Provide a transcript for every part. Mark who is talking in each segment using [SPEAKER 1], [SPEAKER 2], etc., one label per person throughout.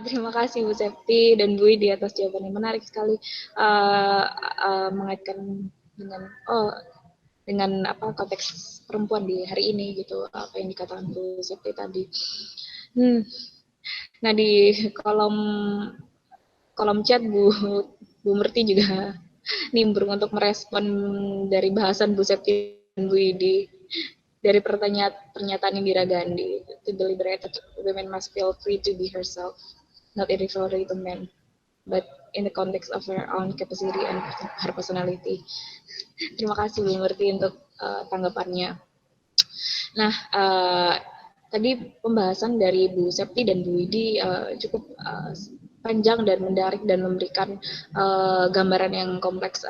[SPEAKER 1] Terima kasih Bu Septi dan Bu di atas jawabannya menarik sekali mengaitkan dengan dengan apa konteks perempuan di hari ini gitu apa yang dikatakan Bu Septi tadi. Nah di kolom kolom chat Bu Merti juga nimbrung untuk merespon dari bahasan Bu Septi dan Bu Idi dari pernyataan Indira Gandhi, to be liberated, women must feel free to be herself, not inferior to men, but in the context of her own capacity and her personality. Terima kasih Bu Merti untuk tanggapannya. Nah, tadi pembahasan dari Bu Septi dan Bu Widi cukup panjang dan menarik dan memberikan gambaran yang kompleks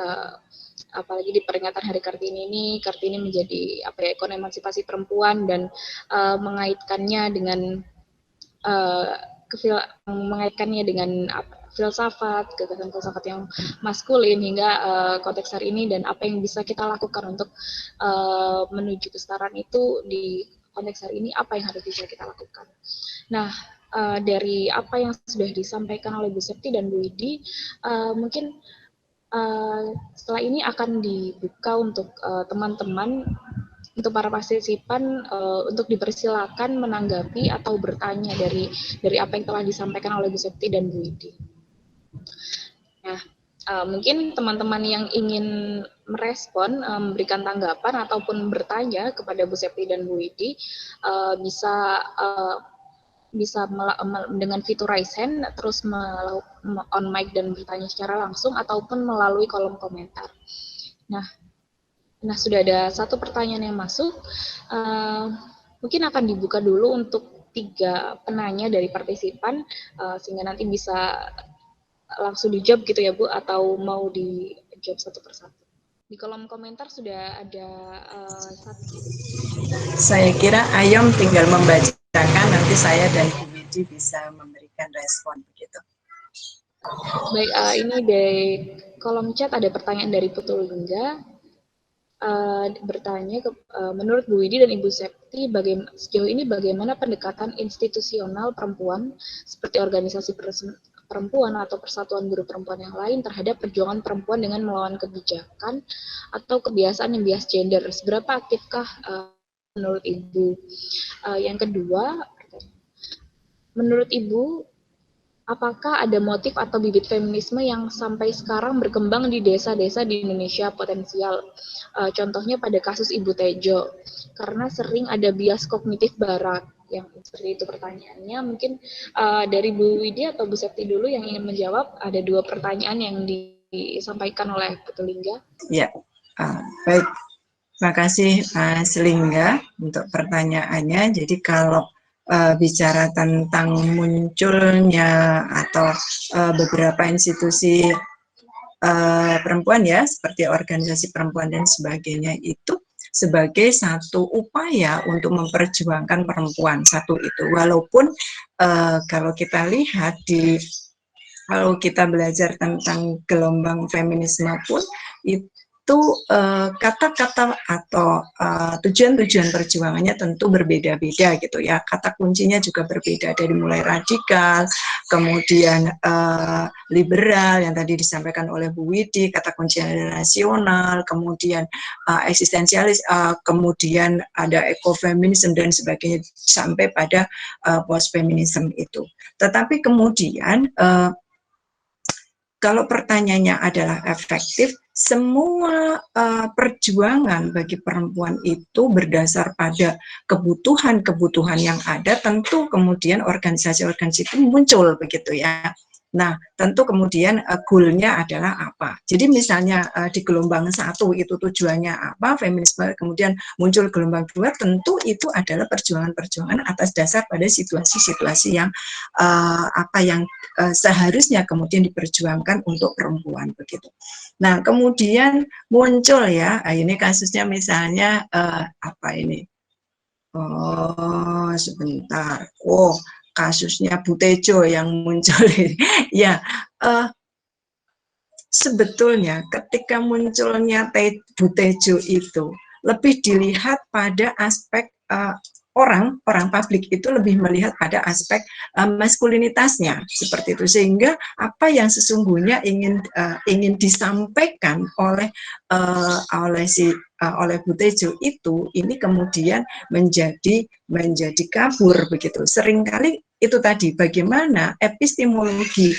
[SPEAKER 1] apalagi di peringatan Hari Kartini ini menjadi apa ya, ikon emansipasi perempuan dan mengaitkannya dengan mengaitkannya dengan filsafat, gagasan filsafat yang maskulin hingga konteks hari ini dan apa yang bisa kita lakukan untuk menuju kesetaraan itu di konteks hari ini, apa yang harus bisa kita lakukan. Nah, dari apa yang sudah disampaikan oleh Bu Septi dan Bu Widi, mungkin setelah ini akan dibuka untuk teman-teman, untuk para partisipan untuk dipersilakan menanggapi atau bertanya dari apa yang telah disampaikan oleh Bu Septi dan Bu Widi. Nah, mungkin teman-teman yang ingin merespon, memberikan tanggapan ataupun bertanya kepada Bu Septi dan Bu Widi bisa dengan fitur raise hand terus on mic dan bertanya secara langsung ataupun melalui kolom komentar. Nah sudah ada satu pertanyaan yang masuk, mungkin akan dibuka dulu untuk 3 penanya dari partisipan sehingga nanti bisa langsung dijawab gitu ya Bu, atau mau dijawab satu persatu. Di kolom komentar sudah ada satu.
[SPEAKER 2] Saya kira Ayom tinggal membacakan, nanti saya dan Bu Widi bisa memberikan respon begitu.
[SPEAKER 1] Baik, ini dari kolom chat ada pertanyaan dari Putu Lingga. Bertanya menurut Bu Widi dan Ibu Septi, sejauh ini bagaimana pendekatan institusional perempuan seperti organisasi perempuan atau persatuan buruh perempuan yang lain terhadap perjuangan perempuan dengan melawan kebijakan atau kebiasaan yang bias gender? Seberapa aktifkah menurut Ibu? Yang kedua, menurut Ibu, apakah ada motif atau bibit feminisme yang sampai sekarang berkembang di desa-desa di Indonesia potensial? Contohnya pada kasus Ibu Tejo, karena sering ada bias kognitif barat. Yang seperti itu pertanyaannya. Mungkin dari Bu Widi atau Bu Septi dulu yang ingin menjawab. Ada 2 pertanyaan yang disampaikan oleh Putu Lingga.
[SPEAKER 2] Ya, baik. Terima kasih Pak Selingga untuk pertanyaannya. Jadi kalau bicara tentang munculnya atau beberapa institusi perempuan ya, seperti organisasi perempuan dan sebagainya, itu sebagai satu upaya untuk memperjuangkan perempuan, satu itu. Walaupun kalau kita lihat kalau kita belajar tentang gelombang feminisme pun itu kata-kata atau tujuan-tujuan perjuangannya tentu berbeda-beda gitu ya. Kata kuncinya juga berbeda, dari mulai radikal, kemudian liberal yang tadi disampaikan oleh Bu Widi, kata kuncinya adalah nasional, kemudian eksistensialis, kemudian ada ekofeminisme dan sebagainya sampai pada post feminisme itu. Tetapi kemudian kalau pertanyaannya adalah efektif, semua perjuangan bagi perempuan itu berdasar pada kebutuhan-kebutuhan yang ada, tentu kemudian organisasi-organisasi itu muncul begitu ya. Nah, tentu kemudian goal-nya adalah apa. Jadi misalnya di gelombang 1 itu tujuannya apa, feminisme, kemudian muncul gelombang 2, tentu itu adalah perjuangan-perjuangan atas dasar pada situasi-situasi yang yang seharusnya kemudian diperjuangkan untuk perempuan begitu. Nah, kemudian muncul ya, ini kasusnya misalnya apa ini? Oh, sebentar. Oh, kasusnya Bu Tejo yang muncul ini. Ya, sebetulnya ketika munculnya Bu Tejo itu lebih dilihat pada aspek orang publik itu lebih melihat pada aspek maskulinitasnya seperti itu, sehingga apa yang sesungguhnya ingin disampaikan oleh oleh Bu Tejo itu ini kemudian menjadi kabur begitu. Seringkali itu tadi bagaimana epistemologi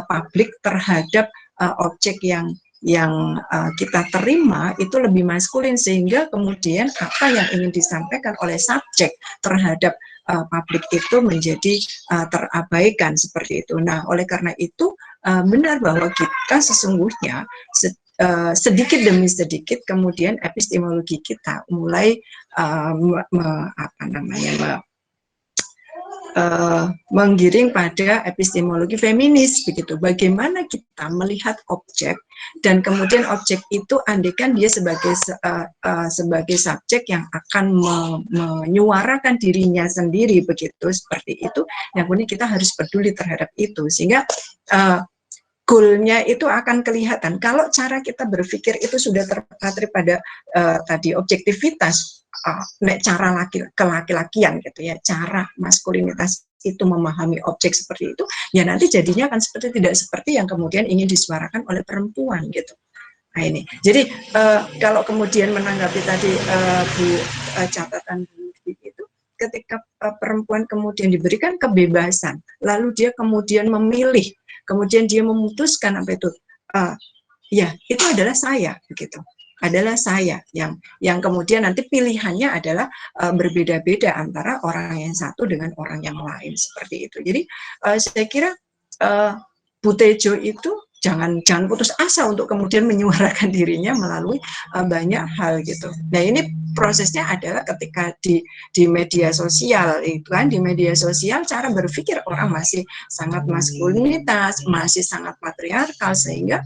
[SPEAKER 2] publik terhadap objek yang kita terima itu lebih maskulin, sehingga kemudian apa yang ingin disampaikan oleh subjek terhadap publik itu menjadi terabaikan seperti itu. Nah, oleh karena itu benar bahwa kita sesungguhnya sedikit demi sedikit kemudian epistemologi kita mulai menggiring pada epistemologi feminis begitu. Bagaimana kita melihat objek dan kemudian objek itu andaikan dia sebagai subjek yang akan menyuarakan dirinya sendiri begitu, seperti itu. Yang kemudian kita harus peduli terhadap itu, sehingga goalnya itu akan kelihatan. Kalau cara kita berpikir itu sudah terpatri pada tadi objektivitas, cara kelaki-lakian gitu ya, cara maskulinitas itu memahami objek seperti itu, ya nanti jadinya akan tidak seperti yang kemudian ingin disuarakan oleh perempuan gitu. Nah ini, jadi kalau kemudian menanggapi tadi catatan Bu itu, ketika perempuan kemudian diberikan kebebasan, lalu dia kemudian memilih, kemudian dia memutuskan apa itu, ya itu adalah saya begitu. Adalah saya yang kemudian nanti pilihannya adalah berbeda-beda antara orang yang satu dengan orang yang lain seperti itu. Jadi saya kira Bu Tejo itu jangan putus asa untuk kemudian menyuarakan dirinya melalui banyak hal gitu. Nah ini prosesnya adalah ketika di media sosial itu kan, di media sosial cara berpikir orang masih sangat maskulinitas, masih sangat patriarkal, sehingga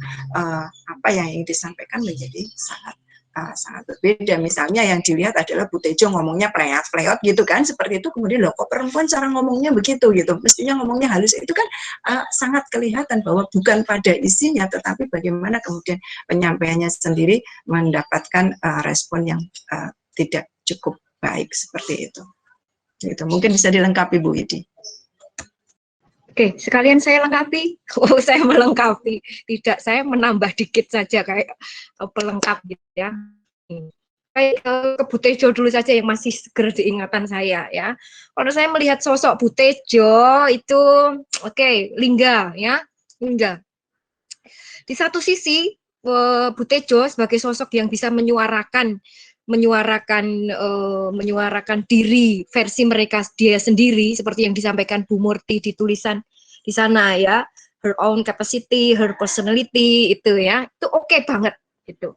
[SPEAKER 2] apa yang ingin disampaikan menjadi sangat berbeda. Misalnya yang dilihat adalah Bu Tejo ngomongnya pleyot gitu kan, seperti itu, kemudian loh kok perempuan cara ngomongnya begitu gitu, mestinya ngomongnya halus, itu kan sangat kelihatan bahwa bukan pada isinya, tetapi bagaimana kemudian penyampaiannya sendiri mendapatkan respon yang tidak cukup baik seperti itu. Gitu. Mungkin bisa dilengkapi Bu Widi.
[SPEAKER 3] Oke, sekalian saya lengkapi. Oh, saya melengkapi. Tidak, saya menambah dikit saja kayak pelengkap gitu ya. Kayak ke Bu Tejo dulu saja yang masih seger diingatan saya ya. Kalau saya melihat sosok Bu Tejo itu, oke, Lingga ya, Lingga. Di satu sisi Bu Tejo sebagai sosok yang bisa menyuarakan diri versi mereka dia sendiri seperti yang disampaikan Bu Murti di tulisan di sana ya, her own capacity, her personality itu ya, itu oke banget gitu.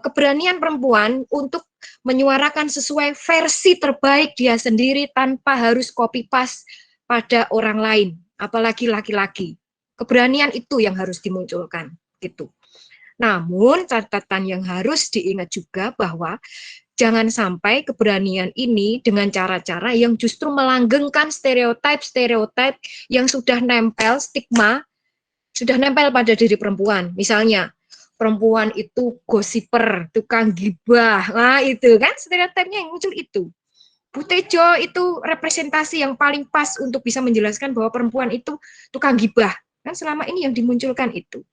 [SPEAKER 3] Keberanian perempuan untuk menyuarakan sesuai versi terbaik dia sendiri tanpa harus copy paste pada orang lain, apalagi laki-laki. Keberanian itu yang harus dimunculkan gitu. Namun catatan yang harus diingat juga bahwa jangan sampai keberanian ini dengan cara-cara yang justru melanggengkan stereotip yang sudah nempel, stigma, sudah nempel pada diri perempuan. Misalnya, perempuan itu gosiper, tukang gibah, nah itu kan stereotipnya yang muncul itu. Bu Tejo itu representasi yang paling pas untuk bisa menjelaskan bahwa perempuan itu tukang gibah. Kan selama ini yang dimunculkan itu.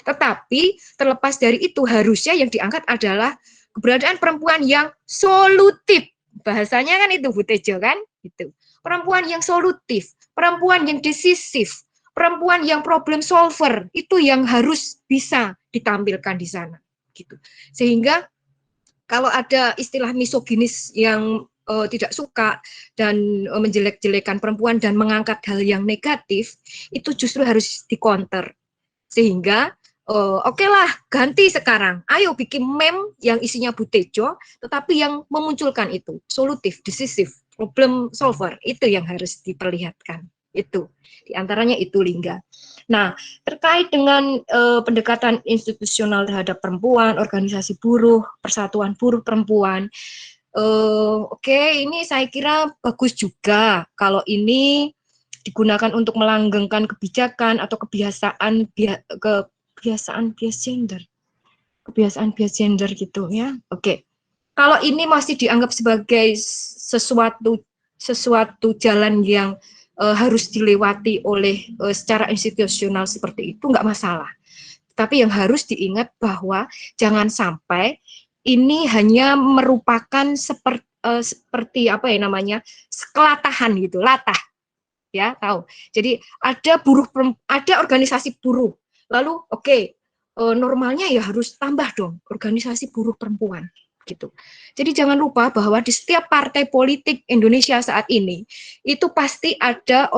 [SPEAKER 3] Tetapi terlepas dari itu harusnya yang diangkat adalah keberadaan perempuan yang solutif. Bahasanya kan itu Bu Tejo kan, gitu. Perempuan yang solutif, perempuan yang decisif, perempuan yang problem solver, itu yang harus bisa ditampilkan di sana, gitu. Sehingga kalau ada istilah misoginis yang tidak suka dan menjelek-jelekan perempuan dan mengangkat hal yang negatif, itu justru harus dikonter. Sehingga oke lah, ganti sekarang. Ayo bikin meme yang isinya Bu Tejo, tetapi yang memunculkan itu solutif, decisif, problem solver, itu yang harus diperlihatkan. Itu diantaranya itu Lingga. Nah, terkait dengan pendekatan institusional terhadap perempuan, organisasi buruh, persatuan buruh perempuan, oke, ini saya kira bagus juga kalau ini digunakan untuk melanggengkan kebijakan atau kebiasaan bias gender gitu ya. Oke. Kalau ini masih dianggap sebagai sesuatu jalan yang harus dilewati oleh secara institusional seperti itu, nggak masalah. Tapi yang harus diingat bahwa jangan sampai ini hanya merupakan seperti apa ya namanya, kelatahan gitu, latah, ya tahu. Jadi ada organisasi buruh, lalu oke, normalnya ya harus tambah dong organisasi buruh perempuan gitu. Jadi jangan lupa bahwa di setiap partai politik Indonesia saat ini itu pasti ada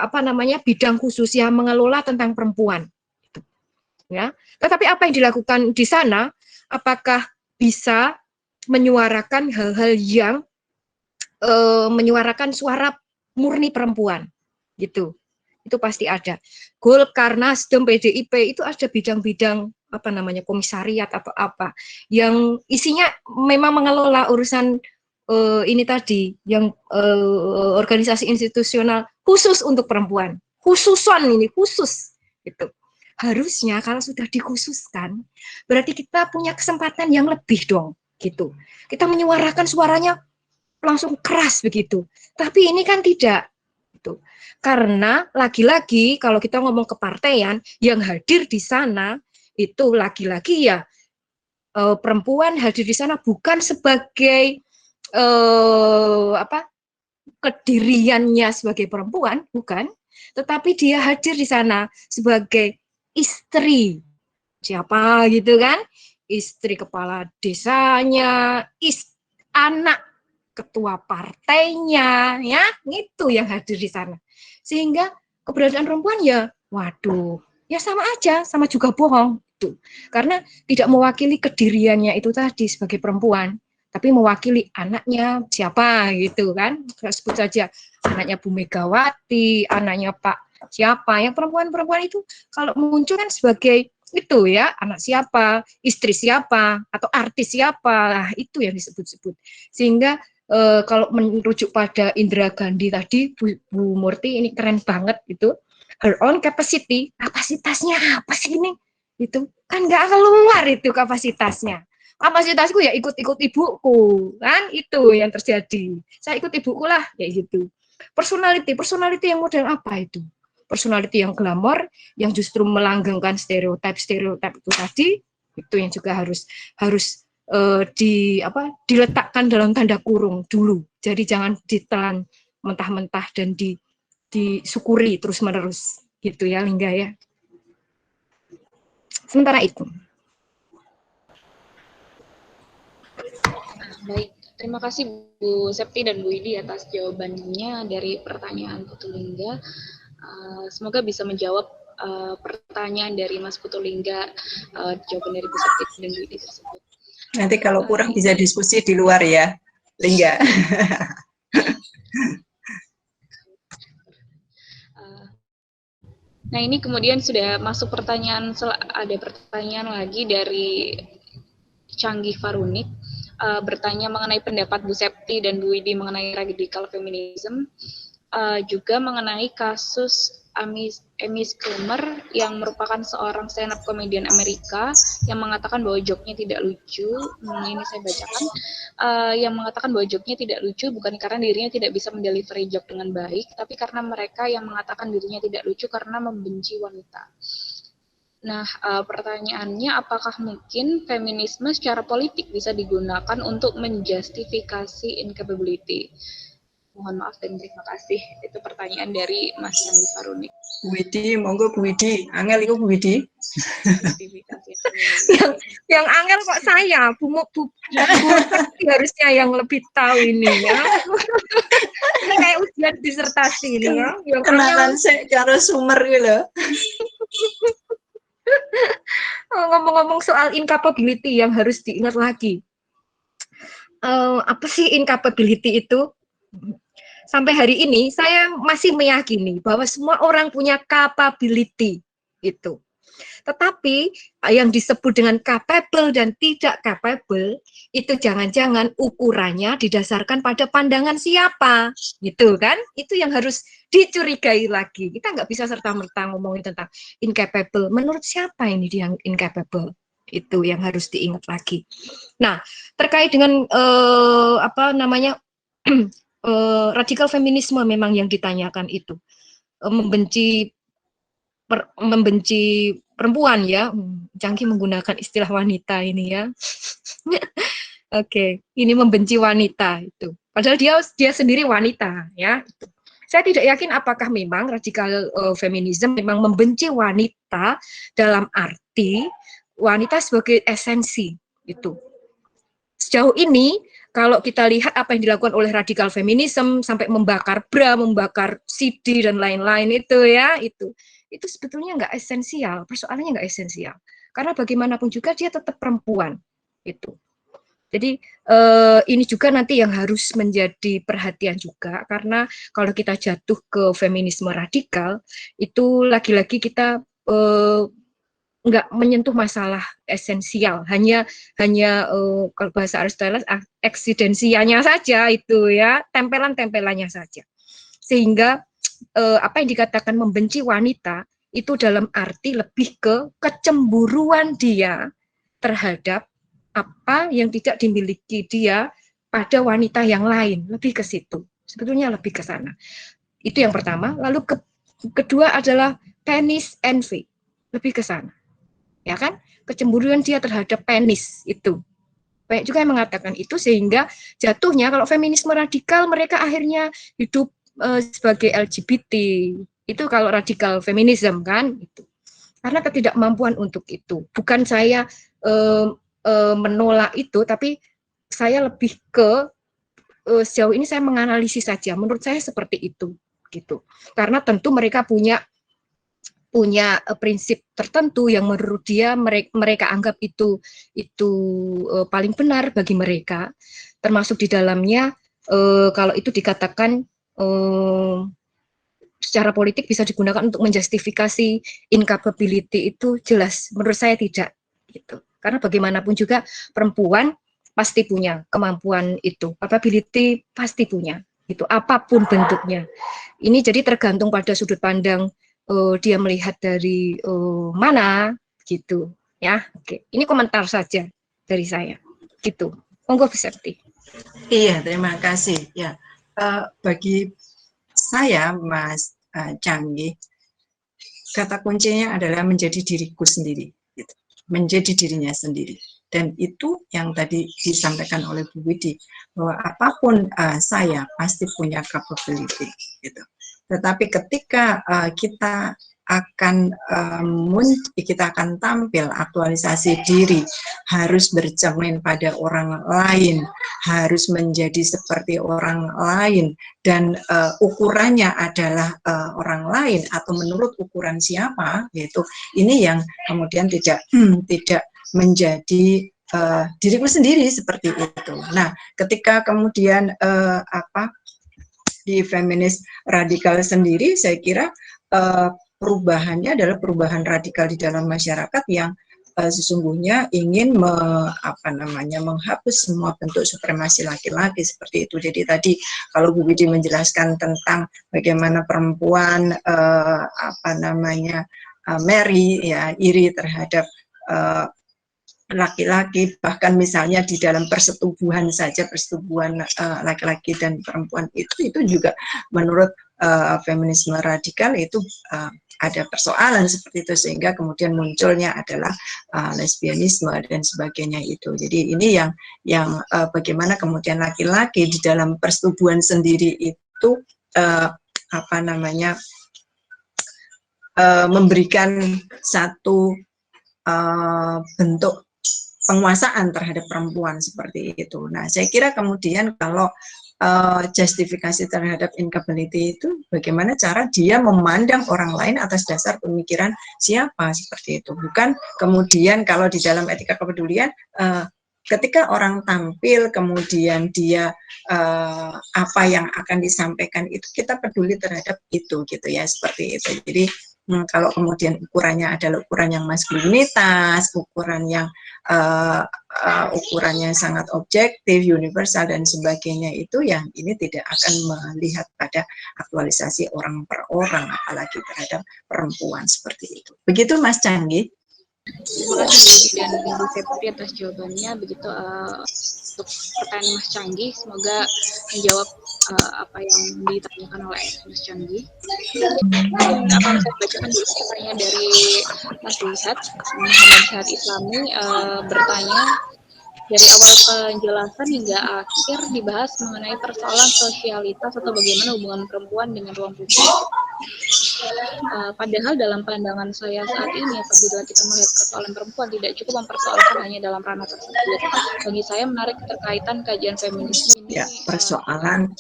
[SPEAKER 3] apa namanya bidang khusus yang mengelola tentang perempuan. Gitu. Ya, tetapi apa yang dilakukan di sana? Apakah bisa menyuarakan hal-hal yang menyuarakan suara murni perempuan? Gitu. Itu pasti ada. Golkar, Nasdem, PDIP itu ada bidang-bidang apa namanya komisariat atau apa yang isinya memang mengelola urusan ini tadi yang organisasi institusional khusus untuk perempuan, khususan ini khusus gitu. Harusnya kalau sudah dikhususkan berarti kita punya kesempatan yang lebih dong gitu. Kita menyuarakan suaranya langsung keras begitu. Tapi ini kan tidak gitu. Karena lagi-lagi kalau kita ngomong kepartaian yang hadir di sana itu lagi-lagi ya perempuan hadir di sana bukan sebagai apa kediriannya sebagai perempuan, bukan, tetapi dia hadir di sana sebagai istri siapa gitu kan, istri kepala desanya, anak ketua partainya, ya itu yang hadir di sana, sehingga keberadaan perempuan ya, waduh, ya sama aja, sama juga bohong, tuh, karena tidak mewakili kediriannya itu tadi sebagai perempuan, tapi mewakili anaknya siapa gitu kan, sebut saja anaknya Bu Megawati, anaknya Pak siapa, yang perempuan-perempuan itu kalau muncul kan sebagai itu ya, anak siapa, istri siapa, atau artis siapa, nah, itu yang disebut-sebut. Sehingga kalau merujuk pada Indra Gandhi tadi, Bu Murti ini keren banget itu, her own capacity, kapasitasnya apa sih ini? Itu kan nggak keluar itu kapasitasnya. Kapasitasku ya ikut-ikut ibuku, kan itu yang terjadi. Saya ikut ibuku lah, kayak gitu. Personality yang model apa itu? Personality yang glamor, yang justru melanggengkan stereotip itu tadi, itu yang juga harus diletakkan dalam tanda kurung dulu. Jadi jangan ditelan mentah-mentah dan disyukuri terus-menerus gitu ya, Lingga ya. Sementara itu.
[SPEAKER 1] Baik, terima kasih Bu Septi dan Bu Idi atas jawabannya dari pertanyaan Putulingga. Semoga bisa menjawab pertanyaan dari Mas Putulingga, jawaban dari Bu Septi dan Bu Idi tersebut.
[SPEAKER 2] Nanti kalau kurang bisa diskusi di luar ya, Lingga.
[SPEAKER 1] Nah, ini kemudian sudah masuk pertanyaan, ada pertanyaan lagi dari Canggih Farunik, bertanya mengenai pendapat Bu Septi dan Bu Widi mengenai radical feminism, juga mengenai kasus Amy Schumer yang merupakan seorang stand up comedian Amerika yang mengatakan bahwa joknya tidak lucu. Ini saya bacakan, yang mengatakan bahwa joknya tidak lucu bukan karena dirinya tidak bisa mendelivery joke dengan baik, tapi karena mereka yang mengatakan dirinya tidak lucu karena membenci wanita. Nah, pertanyaannya, apakah mungkin feminisme secara politik bisa digunakan untuk menjustifikasi incapability? Mohon maaf dan terima kasih. Itu pertanyaan dari Mas Candi Farunik.
[SPEAKER 2] Bu Widi, monggo Bu Widi. Angel itu Bu Widi.
[SPEAKER 3] yang angel kok saya, Bu harusnya yang lebih tahu ini ya. Ini kayak ujian disertasi ini ya. Yang
[SPEAKER 2] kenalan saya karo Sumer gitu.
[SPEAKER 3] Ngomong-ngomong soal incapability yang harus diingat lagi. Apa sih incapability itu? Sampai hari ini saya masih meyakini bahwa semua orang punya capability itu. Tetapi yang disebut dengan capable dan tidak capable itu jangan-jangan ukurannya didasarkan pada pandangan siapa, gitu kan? Itu yang harus dicurigai lagi. Kita nggak bisa serta-merta ngomongin tentang incapable. Menurut siapa ini dia incapable? Itu yang harus diingat lagi. Nah, terkait dengan apa namanya radikal feminisme memang yang ditanyakan itu. Membenci perempuan ya. Canggih menggunakan istilah wanita ini ya. Oke, ini membenci wanita itu. Padahal dia sendiri wanita ya. Saya tidak yakin apakah memang radikal feminisme memang membenci wanita dalam arti wanita sebagai esensi itu. Sejauh ini kalau kita lihat apa yang dilakukan oleh radikal feminisme sampai membakar bra, membakar CD dan lain-lain itu ya, itu sebetulnya nggak esensial, persoalannya nggak esensial. Karena bagaimanapun juga dia tetap perempuan itu. Jadi ini juga nanti yang harus menjadi perhatian juga, karena kalau kita jatuh ke feminisme radikal itu lagi-lagi kita nggak menyentuh masalah esensial, hanya kalau bahasa Aristoteles eksidensianya saja itu ya, tempelan-tempelannya saja. Sehingga apa yang dikatakan membenci wanita itu dalam arti lebih ke kecemburuan dia terhadap apa yang tidak dimiliki dia pada wanita yang lain, lebih ke situ. Sebetulnya lebih ke sana. Itu yang pertama. Lalu kedua adalah penis envy, lebih ke sana. Ya kan, kecemburuan dia terhadap penis itu. Banyak juga yang mengatakan itu, sehingga jatuhnya kalau feminisme radikal mereka akhirnya hidup sebagai LGBT. Itu kalau radikal feminisme kan itu. Karena ketidakmampuan untuk itu. Bukan saya menolak itu, tapi saya lebih ke sejauh ini saya menganalisis saja. Menurut saya seperti itu gitu. Karena tentu mereka punya prinsip tertentu yang menurut dia mereka anggap itu paling benar bagi mereka, termasuk di dalamnya kalau itu dikatakan secara politik bisa digunakan untuk menjustifikasi incapability, itu jelas menurut saya tidak gitu. Karena bagaimanapun juga perempuan pasti punya kemampuan itu, capability pasti punya itu, apapun bentuknya. Ini jadi tergantung pada sudut pandang dia melihat dari mana gitu ya. Oke, ini komentar saja dari saya gitu. Monggo Bu Septi.
[SPEAKER 2] Iya, terima kasih ya. Bagi saya Mas Canggih, kata kuncinya adalah menjadi diriku sendiri gitu. Menjadi dirinya sendiri. Dan itu yang tadi disampaikan oleh Bu Widi, bahwa apapun saya pasti punya capability gitu. Tetapi ketika kita akan tampil aktualisasi diri, harus bercermin pada orang lain, harus menjadi seperti orang lain, dan ukurannya adalah orang lain atau menurut ukuran siapa, yaitu ini yang kemudian tidak menjadi diriku sendiri seperti itu. Nah, ketika kemudian di feminis radikal sendiri, saya kira perubahannya adalah perubahan radikal di dalam masyarakat yang sesungguhnya ingin menghapus semua bentuk supremasi laki-laki seperti itu. Jadi tadi kalau Bu Widi menjelaskan tentang bagaimana perempuan Mary ya iri terhadap laki-laki, bahkan misalnya di dalam persetubuhan saja, persetubuhan laki-laki dan perempuan itu juga menurut feminisme radikal itu ada persoalan seperti itu, sehingga kemudian munculnya adalah lesbianisme dan sebagainya itu. Jadi ini yang bagaimana kemudian laki-laki di dalam persetubuhan sendiri itu memberikan satu bentuk penguasaan terhadap perempuan seperti itu. Nah, saya kira kemudian kalau justifikasi terhadap incapability itu bagaimana cara dia memandang orang lain atas dasar pemikiran siapa seperti itu. Bukan kemudian kalau di dalam etika kepedulian ketika orang tampil kemudian dia apa yang akan disampaikan itu kita peduli terhadap itu gitu ya, seperti itu. Jadi kalau kemudian ukurannya adalah ukuran yang maskulinitas, ukurannya sangat objektif, universal dan sebagainya, itu yang ini tidak akan melihat pada aktualisasi orang per orang, apalagi terhadap perempuan seperti itu. Begitu Mas Canggih.
[SPEAKER 1] Terima kasih Bu Edi dan Bu Septi atas jawabannya. Begitu untuk pertanyaan Mas Canggi, semoga menjawab apa yang ditanyakan oleh Mas Canggi. Mungkin akan saya bacakan dulu pertanyaan dari Mas Lihat, Muhammad Syahad Islami, bertanya, dari awal penjelasan hingga akhir dibahas mengenai persoalan sosialitas atau bagaimana hubungan perempuan dengan ruang publik. Padahal dalam pandangan saya saat ini, apabila kita melihat persoalan perempuan tidak cukup mempersoalkan hanya dalam ranah tersebut. Bagi saya menarik keterkaitan kajian feminisme ini.
[SPEAKER 2] Ya, persoalan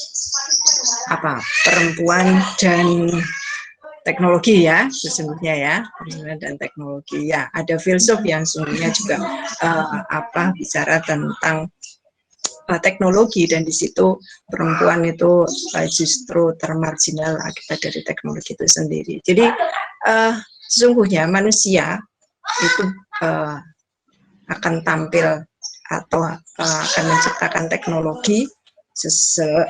[SPEAKER 2] apa perempuan dan teknologi ya, sesungguhnya ya, perempuan dan teknologi ya. Ada filsuf yang sesungguhnya juga bicara tentang teknologi, dan di situ perempuan itu justru termarginal akibat dari teknologi itu sendiri. Jadi sesungguhnya manusia itu akan tampil atau akan menciptakan teknologi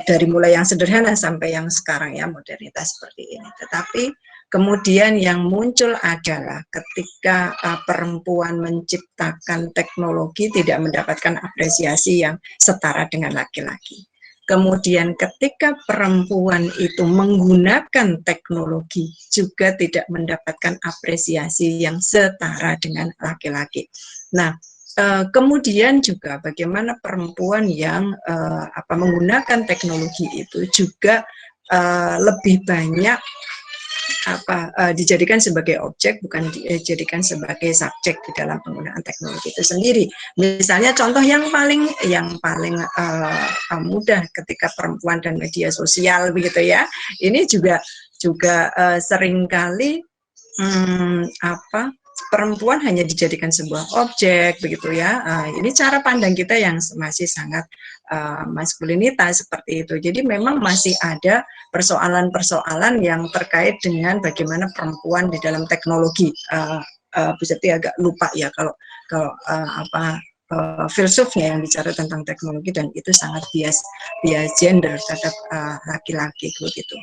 [SPEAKER 2] dari mulai yang sederhana sampai yang sekarang ya, modernitas seperti ini. Tetapi kemudian yang muncul adalah ketika perempuan menciptakan teknologi tidak mendapatkan apresiasi yang setara dengan laki-laki. Kemudian ketika perempuan itu menggunakan teknologi juga tidak mendapatkan apresiasi yang setara dengan laki-laki. Nah, kemudian juga bagaimana perempuan yang menggunakan teknologi itu juga lebih banyak dijadikan sebagai objek, bukan dijadikan sebagai subjek di dalam penggunaan teknologi itu sendiri. Misalnya contoh yang paling mudah ketika perempuan dan media sosial begitu ya. Ini juga seringkali perempuan hanya dijadikan sebuah objek begitu ya. Ini cara pandang kita yang masih sangat maskulinitas seperti itu. Jadi memang masih ada persoalan-persoalan yang terkait dengan bagaimana perempuan di dalam teknologi. Bu Septi agak lupa ya kalau filsufnya yang bicara tentang teknologi, dan itu sangat bias gender terhadap laki-laki begitu.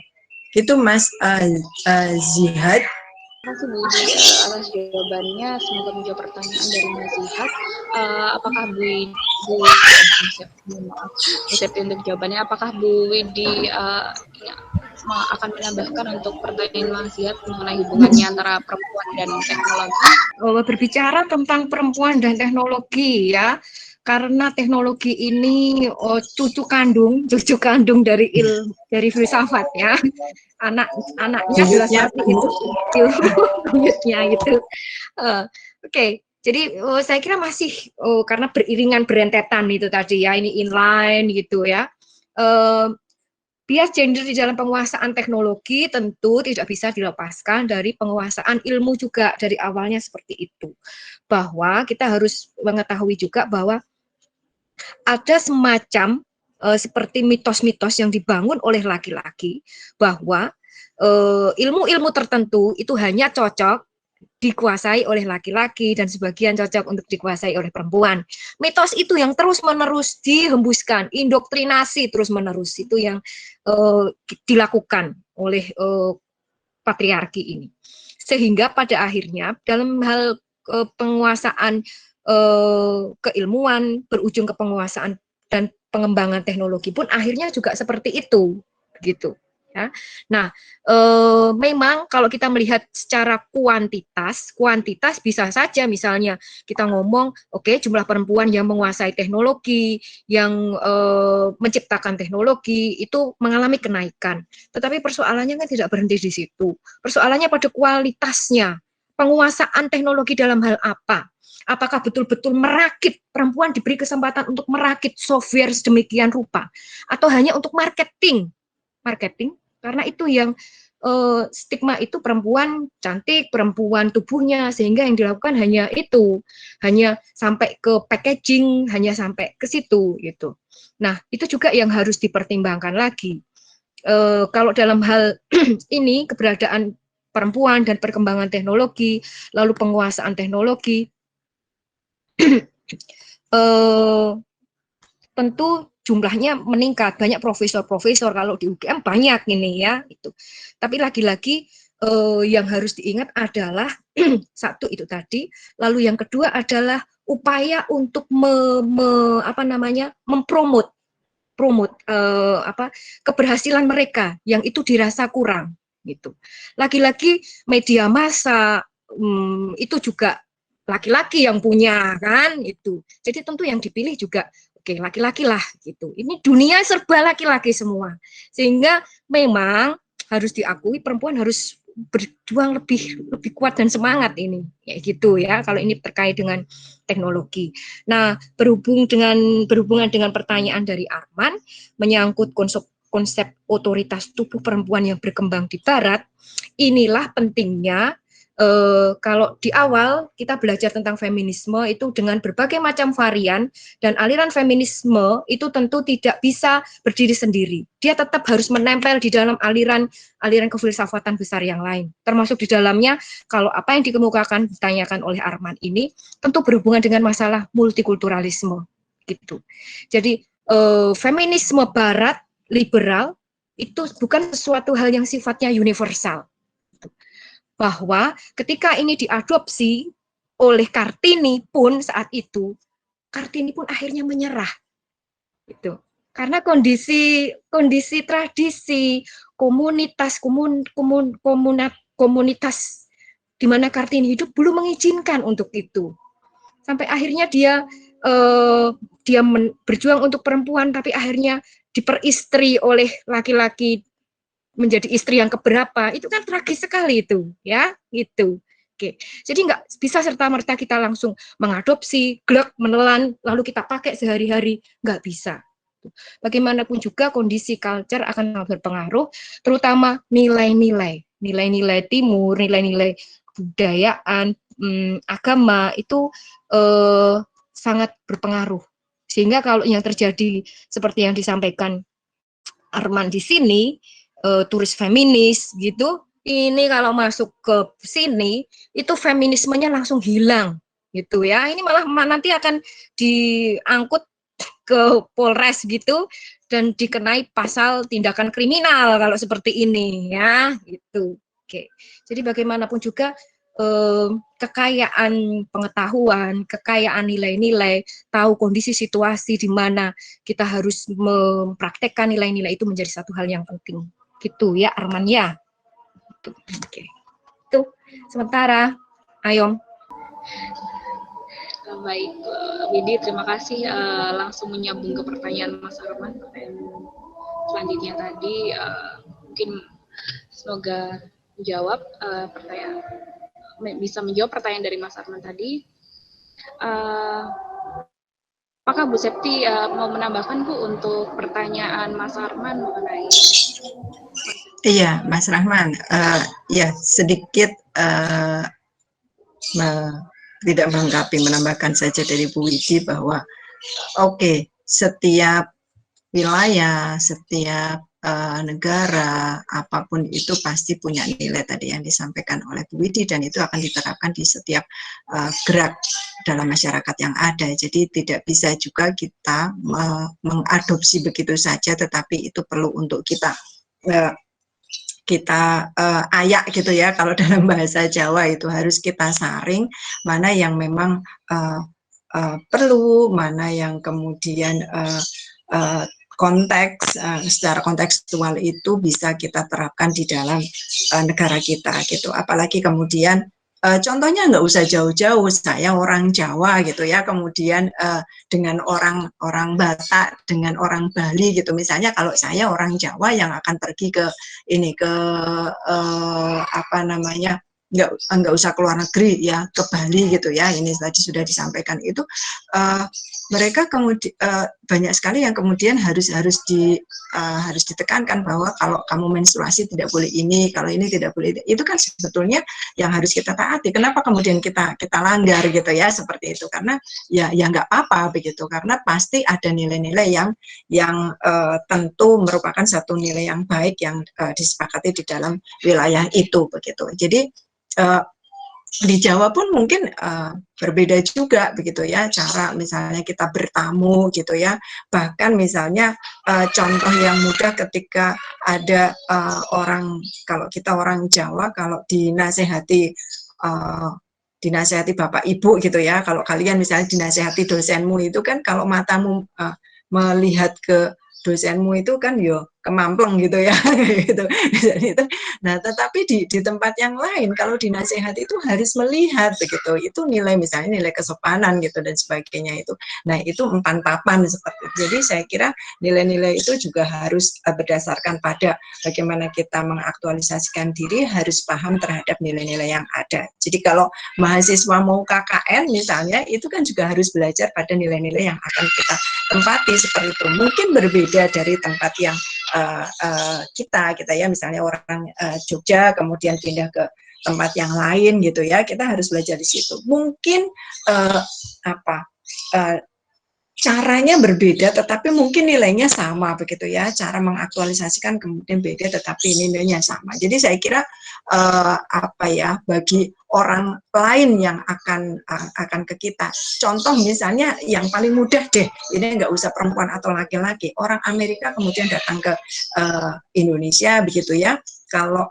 [SPEAKER 2] Itu Mas Zihad.
[SPEAKER 1] Terima kasih Bu Edi atas jawabannya. Semoga menjawab pertanyaan dari Mas Zihad. Apakah Bu Septi untuk jawabannya? Apakah Bu Edi akan menambahkan untuk pertanyaan Mas Zihad mengenai hubungannya antara perempuan dan teknologi?
[SPEAKER 3] Berbicara tentang perempuan dan teknologi ya, karena teknologi ini cucu kandung dari filsafat ya. Anaknya adalah seperti itu, buyutnya gitu. Oke. Jadi saya kira masih karena beriringan berentetan itu tadi ya, ini inline gitu ya. Bias gender di dalam penguasaan teknologi tentu tidak bisa dilepaskan dari penguasaan ilmu juga, dari awalnya seperti itu. Bahwa kita harus mengetahui juga bahwa ada semacam seperti mitos-mitos yang dibangun oleh laki-laki bahwa ilmu-ilmu tertentu itu hanya cocok dikuasai oleh laki-laki dan sebagian cocok untuk dikuasai oleh perempuan. Mitos itu yang terus-menerus dihembuskan, indoktrinasi terus-menerus itu yang dilakukan oleh patriarki ini. Sehingga pada akhirnya dalam hal penguasaan keilmuan berujung ke penguasaan dan pengembangan teknologi pun akhirnya juga seperti itu, gitu. Ya. Nah, memang kalau kita melihat secara kuantitas bisa saja misalnya kita ngomong, oke, jumlah perempuan yang menguasai teknologi, yang menciptakan teknologi itu mengalami kenaikan. Tetapi persoalannya kan tidak berhenti di situ. Persoalannya pada kualitasnya, penguasaan teknologi dalam hal apa? Apakah betul-betul merakit, perempuan diberi kesempatan untuk merakit software sedemikian rupa, atau hanya untuk marketing, karena itu yang stigma itu perempuan cantik, perempuan tubuhnya, sehingga yang dilakukan hanya itu, hanya sampai ke packaging, hanya sampai ke situ gitu. Nah, itu juga yang harus dipertimbangkan lagi. Kalau dalam hal ini keberadaan perempuan dan perkembangan teknologi, lalu penguasaan teknologi, tentu jumlahnya meningkat, banyak profesor-profesor, kalau di UGM banyak ini ya, itu. Tapi lagi-lagi yang harus diingat adalah satu itu tadi, lalu yang kedua adalah upaya untuk mempromot keberhasilan mereka yang itu dirasa kurang gitu. Lagi-lagi media massa itu juga laki-laki yang punya kan itu. Jadi tentu yang dipilih juga oke, laki-laki lah gitu. Ini dunia serba laki-laki semua. Sehingga memang harus diakui perempuan harus berjuang lebih kuat dan semangat ini. Kayak gitu ya kalau ini terkait dengan teknologi. Nah, berhubungan dengan pertanyaan dari Arman menyangkut konsep otoritas tubuh perempuan yang berkembang di Barat, inilah pentingnya kalau di awal kita belajar tentang feminisme itu dengan berbagai macam varian dan aliran feminisme itu tentu tidak bisa berdiri sendiri. Dia tetap harus menempel di dalam aliran kefilsafatan besar yang lain. Termasuk di dalamnya kalau apa yang dikemukakan ditanyakan oleh Arman ini tentu berhubungan dengan masalah multikulturalisme gitu. Jadi feminisme Barat liberal itu bukan sesuatu hal yang sifatnya universal. Bahwa ketika ini diadopsi oleh Kartini pun saat itu, Kartini pun akhirnya menyerah. Gitu. Karena kondisi tradisi, komunitas di mana Kartini hidup belum mengizinkan untuk itu. Sampai akhirnya dia berjuang untuk perempuan, tapi akhirnya diperistri oleh laki-laki menjadi istri yang keberapa, itu kan tragis sekali itu, ya, gitu. Oke, jadi nggak bisa serta-merta kita langsung mengadopsi, glek, menelan, lalu kita pakai sehari-hari, nggak bisa. Bagaimanapun juga kondisi culture akan berpengaruh, terutama nilai-nilai timur, nilai-nilai kebudayaan, agama, itu sangat berpengaruh. Sehingga kalau yang terjadi seperti yang disampaikan Arman di sini, turis feminis gitu, ini kalau masuk ke sini itu feminismenya langsung hilang gitu ya. Ini malah nanti akan diangkut ke Polres gitu dan dikenai pasal tindakan kriminal kalau seperti ini ya gitu. Oke. Jadi bagaimanapun juga kekayaan pengetahuan, kekayaan nilai-nilai, tahu kondisi situasi di mana kita harus mempraktekkan nilai-nilai itu menjadi satu hal yang penting. Gitu ya Arman ya. Oke. Itu sementara Ayom.
[SPEAKER 1] Baik, Widi, terima kasih langsung menyambung ke pertanyaan Mas Arman. Pertanyaan selanjutnya tadi mungkin semoga menjawab bisa menjawab pertanyaan dari Mas Arman tadi. Apakah Bu Septi mau menambahkan Bu untuk pertanyaan Mas Arman mengenai?
[SPEAKER 2] Iya, Mas Rahman, ya sedikit tidak melengkapi, menambahkan saja dari Bu Widi bahwa oke, setiap wilayah, setiap negara, apapun itu pasti punya nilai tadi yang disampaikan oleh Bu Widi, dan itu akan diterapkan di setiap gerak dalam masyarakat yang ada. Jadi tidak bisa juga kita mengadopsi begitu saja, tetapi itu perlu untuk kita ayak gitu ya, kalau dalam bahasa Jawa itu harus kita saring mana yang memang perlu, mana yang kemudian konteks secara kontekstual itu bisa kita terapkan di dalam negara kita gitu. Apalagi kemudian contohnya nggak usah jauh-jauh, saya orang Jawa gitu ya, kemudian dengan orang Batak, dengan orang Bali gitu, misalnya kalau saya orang Jawa yang akan pergi ke nggak usah keluar negeri ya, ke Bali gitu ya, ini tadi sudah disampaikan itu mereka kemudian banyak sekali yang kemudian harus ditekankan bahwa kalau kamu menstruasi tidak boleh ini, kalau ini tidak boleh itu kan sebetulnya yang harus kita taati. Kenapa kemudian kita langgar gitu ya, seperti itu? Karena ya nggak apa-apa begitu, karena pasti ada nilai-nilai yang tentu merupakan satu nilai yang baik yang disepakati di dalam wilayah itu begitu. Jadi di Jawa pun mungkin berbeda juga begitu ya, cara misalnya kita bertamu gitu ya, bahkan misalnya contoh yang mudah ketika ada orang, kalau kita orang Jawa, kalau dinasehati dinasehati bapak ibu gitu ya, kalau kalian misalnya dinasehati dosenmu itu kan, kalau matamu melihat ke dosenmu itu kan yo kemampleng gitu ya gitu. Itu, nah tetapi di tempat yang lain kalau dinasehati itu harus melihat begitu, itu nilai misalnya nilai kesopanan gitu dan sebagainya itu. Nah itu empan papan seperti itu. Jadi saya kira nilai-nilai itu juga harus berdasarkan pada bagaimana kita mengaktualisasikan diri, harus paham terhadap nilai-nilai yang ada. Jadi kalau mahasiswa mau KKN misalnya, itu kan juga harus belajar pada nilai-nilai yang akan kita tempati seperti itu. Mungkin berbeda dari tempat yang kita ya, misalnya orang Jogja kemudian pindah ke tempat yang lain gitu ya, kita harus belajar di situ. Mungkin caranya berbeda, tetapi mungkin nilainya sama begitu ya. Cara mengaktualisasikan kemudian beda, tetapi nilainya sama. Jadi saya kira bagi orang lain yang akan ke kita. Contoh misalnya yang paling mudah deh, ini nggak usah perempuan atau laki-laki. Orang Amerika kemudian datang ke Indonesia begitu ya. Kalau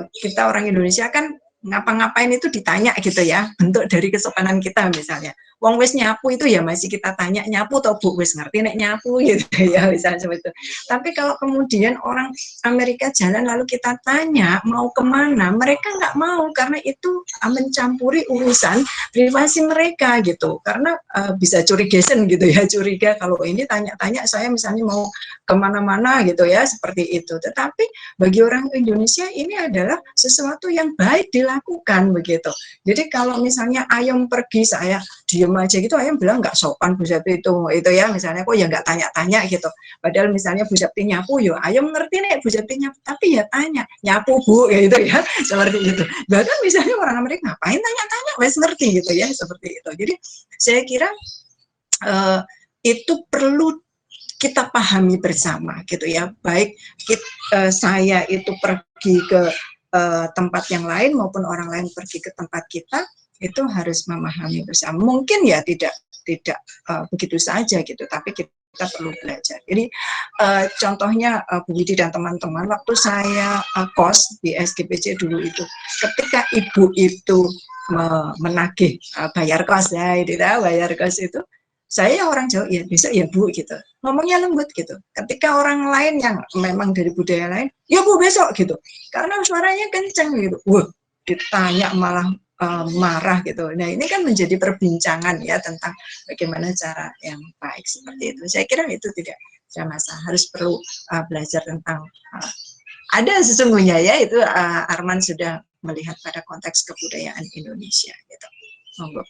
[SPEAKER 2] kita orang Indonesia kan ngapa-ngapain itu ditanya gitu ya, bentuk dari kesopanan kita misalnya. Wong wis nyapu itu ya masih kita tanya, nyapu atau Bu, wis ngerti nek nyapu gitu ya, misalnya seperti itu. Tapi kalau kemudian orang Amerika jalan lalu kita tanya mau kemana, mereka nggak mau karena itu mencampuri urusan privasi mereka gitu. Karena bisa curigation gitu ya, curiga kalau ini tanya-tanya saya misalnya mau kemana-mana gitu ya, seperti itu. Tetapi bagi orang Indonesia ini adalah sesuatu yang baik dilakukan begitu. Jadi kalau misalnya ayam pergi, saya diem aja gitu, ayam bilang nggak sopan Bu Septi itu ya, misalnya kok ya nggak tanya-tanya gitu. Padahal misalnya Bu Septi nyapu, yo ayam ngerti nih Bu Septi nyapu, tapi ya tanya, nyapu Bu, gitu ya, seperti itu. Bahkan misalnya orang Amerika ngapain tanya-tanya, wes ngerti gitu ya, seperti itu. Jadi saya kira itu perlu kita pahami bersama gitu ya. Baik saya itu pergi ke tempat yang lain maupun orang lain pergi ke tempat kita, itu harus memahami bersama. Mungkin ya tidak begitu saja gitu, tapi kita perlu belajar. Jadi contohnya Bu Widi dan teman-teman, waktu saya kos di SGPC dulu itu, ketika ibu itu menagih bayar kos ya, bayar kos itu, saya orang Jawa, ya besok ya Bu gitu, ngomongnya lembut gitu. Ketika orang lain yang memang dari budaya lain, ya Bu besok gitu, karena suaranya kenceng gitu, wah ditanya malah marah gitu. Nah ini kan menjadi perbincangan ya tentang bagaimana cara yang baik seperti itu. Saya kira itu tidak masalah, harus perlu belajar tentang ada sesungguhnya ya, itu Arman sudah melihat pada konteks kebudayaan Indonesia gitu. Monggo.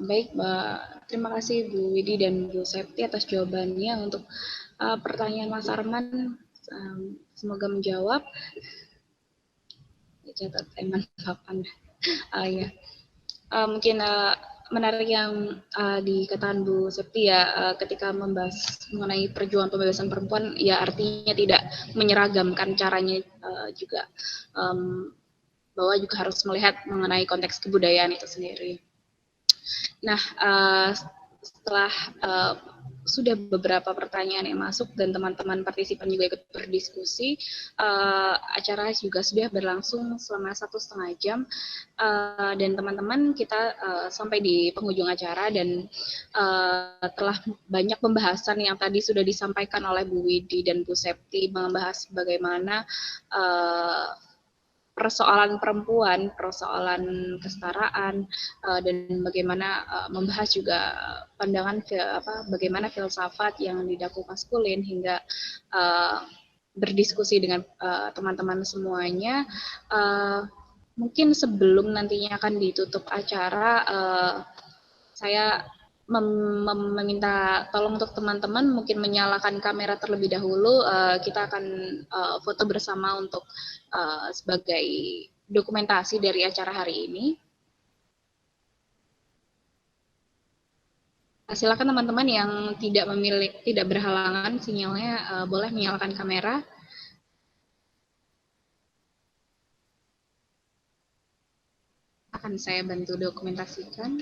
[SPEAKER 1] Baik, Mbak. Terima kasih Bu Widi dan Bu Septi atas jawabannya. Untuk pertanyaan Mas Arman, semoga menjawab. Catat Eman papan. Ya. Mungkin menarik yang dikatakan Bu Septi ya, ketika membahas mengenai perjuangan pembebasan perempuan, ya artinya tidak menyeragamkan caranya juga, bahwa juga harus melihat mengenai konteks kebudayaan itu sendiri. Nah, setelah sudah beberapa pertanyaan yang masuk dan teman-teman partisipan juga ikut berdiskusi, acara juga sudah berlangsung selama 1,5 jam, dan teman-teman kita sampai di penghujung acara, dan telah banyak pembahasan yang tadi sudah disampaikan oleh Bu Widi dan Bu Septi, membahas bagaimana persoalan perempuan, persoalan kesetaraan, dan bagaimana membahas juga pandangan bagaimana filsafat yang didakwa maskulin, hingga berdiskusi dengan teman-teman semuanya. Mungkin sebelum nantinya akan ditutup acara, saya meminta tolong untuk teman-teman mungkin menyalakan kamera terlebih dahulu. Kita akan foto bersama untuk sebagai dokumentasi dari acara hari ini. Silakan teman-teman yang tidak berhalangan sinyalnya, boleh menyalakan kamera. Akan saya bantu dokumentasikan.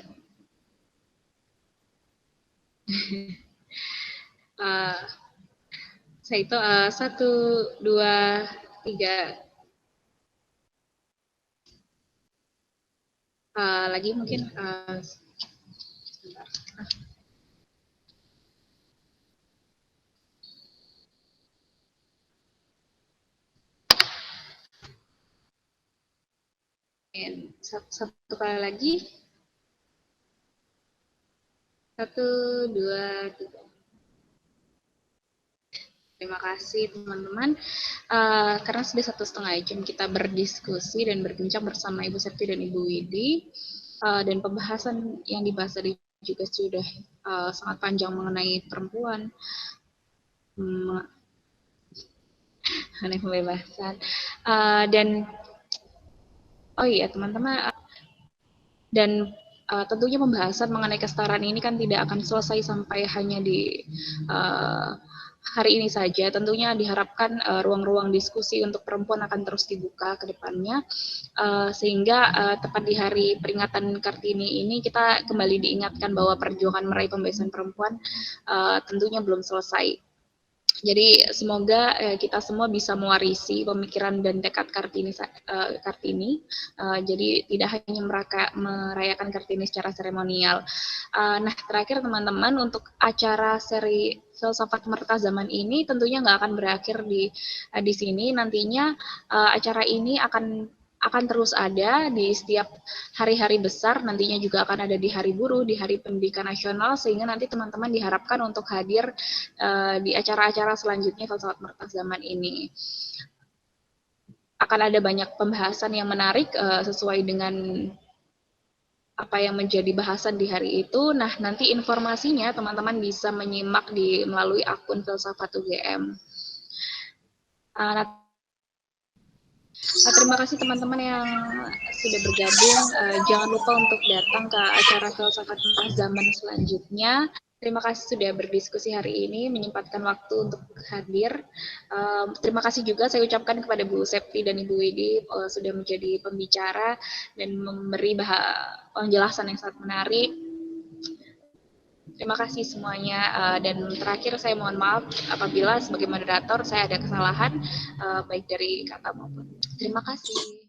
[SPEAKER 1] Saya itu 1, 2, 3. Lagi mungkin sebentar. Satu kali lagi. 1, 2, 3. Terima kasih teman-teman. Karena sudah 1,5 jam kita berdiskusi dan berbincang bersama Ibu Septi dan Ibu Widi, dan pembahasan yang dibahas tadi juga sudah sangat panjang mengenai perempuan, mengenai pembebasan, dan oh iya teman-teman, dan tentunya pembahasan mengenai kesetaraan ini kan tidak akan selesai sampai hanya di hari ini saja. Tentunya diharapkan ruang-ruang diskusi untuk perempuan akan terus dibuka ke depannya, sehingga tepat di hari peringatan Kartini ini kita kembali diingatkan bahwa perjuangan meraih pembebasan perempuan tentunya belum selesai. Jadi semoga kita semua bisa mewarisi pemikiran dan tekad Kartini. Jadi tidak hanya merayakan Kartini secara seremonial. Nah terakhir teman-teman, untuk acara seri Filsafat Merta Zaman ini tentunya nggak akan berakhir di sini. Nantinya acara ini akan terus ada di setiap hari-hari besar, nantinya juga akan ada di Hari Buruh, di Hari Pendidikan Nasional, sehingga nanti teman-teman diharapkan untuk hadir di acara-acara selanjutnya Filsafat Merta Zaman ini. Akan ada banyak pembahasan yang menarik sesuai dengan apa yang menjadi bahasan di hari itu. Nah, nanti informasinya teman-teman bisa menyimak melalui akun Filsafat UGM. Terima kasih teman-teman yang sudah bergabung. Jangan lupa untuk datang ke acara Filsafat Merta Zaman selanjutnya. Terima kasih sudah berdiskusi hari ini, menyempatkan waktu untuk hadir. Terima kasih juga saya ucapkan kepada Bu Septi dan Ibu Widi sudah menjadi pembicara dan memberi penjelasan yang sangat menarik. Terima kasih semuanya, dan terakhir saya mohon maaf apabila sebagai moderator saya ada kesalahan baik dari kata maupun. Terima kasih.